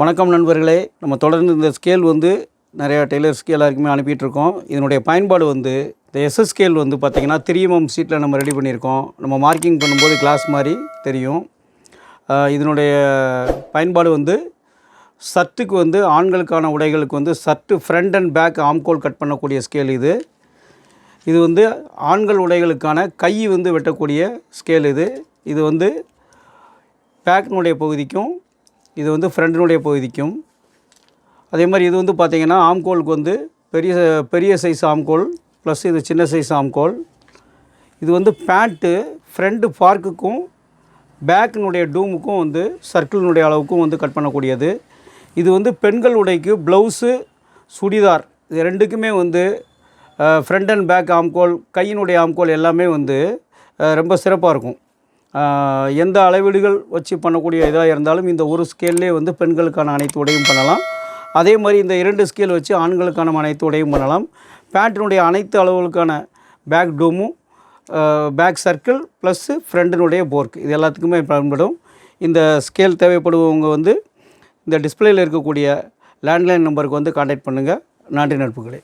வணக்கம் நண்பர்களே, நம்ம தொடர்ந்து இந்த ஸ்கேல் நிறையா டெய்லர் ஸ்கேல் எல்லாருக்குமே அனுப்பிட்டுருக்கோம். இதனுடைய பயன்பாடு இந்த எஸ்எஸ் ஸ்கேல் பார்த்திங்கன்னா 3mm ஷீட்டில் நம்ம ரெடி பண்ணியிருக்கோம். நம்ம மார்க்கிங் பண்ணும்போது கிளாஸ் மாதிரி தெரியும். இதனுடைய பயன்பாடு ஷர்ட்டுக்கு ஆண்களுக்கான உடைகளுக்கு ஷர்ட்டு ஃப்ரண்ட் அண்ட் பேக் ஆம்கோல் கட் பண்ணக்கூடிய ஸ்கேல் இது. இது ஆண்கள் உடைகளுக்கான கை வெட்டக்கூடிய ஸ்கேல் இது. இது பேக்கினுடைய பகுதிக்கும் இது ஃப்ரண்டினுடைய பகுதிக்கும். அதே மாதிரி இது பார்த்திங்கன்னா ஆம்கோலுக்கு பெரிய சைஸ் ஆம்கோல் ப்ளஸ் இது சின்ன சைஸ் ஆம்கோல். இது பேண்ட்டு ஃப்ரண்ட் பார்க்குக்கும் பேக்கினுடைய டூமுக்கும் சர்க்கிளினுடைய அளவுக்கும் கட் பண்ணக்கூடியது. இது பெண்கள் உடைக்கு ப்ளவுஸு சுடிதார் இது ரெண்டுக்குமே ஃப்ரண்ட் அண்ட் பேக் ஆம்கோல் கையினுடைய ஆம்கோல் எல்லாமே ரொம்ப சிறப்பாக இருக்கும். எந்த அளவீடுகள் வச்சு பண்ணக்கூடிய இதாக இருந்தாலும் இந்த ஒரு ஸ்கேல்லே பெண்களுக்கான அனைத்து உடையும் பண்ணலாம். அதே மாதிரி இந்த 2 ஸ்கேல் வச்சு ஆண்களுக்கான அனைத்து உடையும் பண்ணலாம். பேண்ட்டினுடைய அனைத்து அளவுகளுக்கான பேக் டூமும் பேக் சர்க்கிள் ப்ளஸ்ஸு ஃப்ரண்டினுடைய போர்க் இது எல்லாத்துக்குமே பயன்படும். இந்த ஸ்கேல் தேவைப்படுவவங்க இந்த டிஸ்பிளேயில் இருக்கக்கூடிய லேண்ட்லைன் நம்பருக்கு கான்டாக்ட் பண்ணுங்கள். நன்றி நட்புகளே.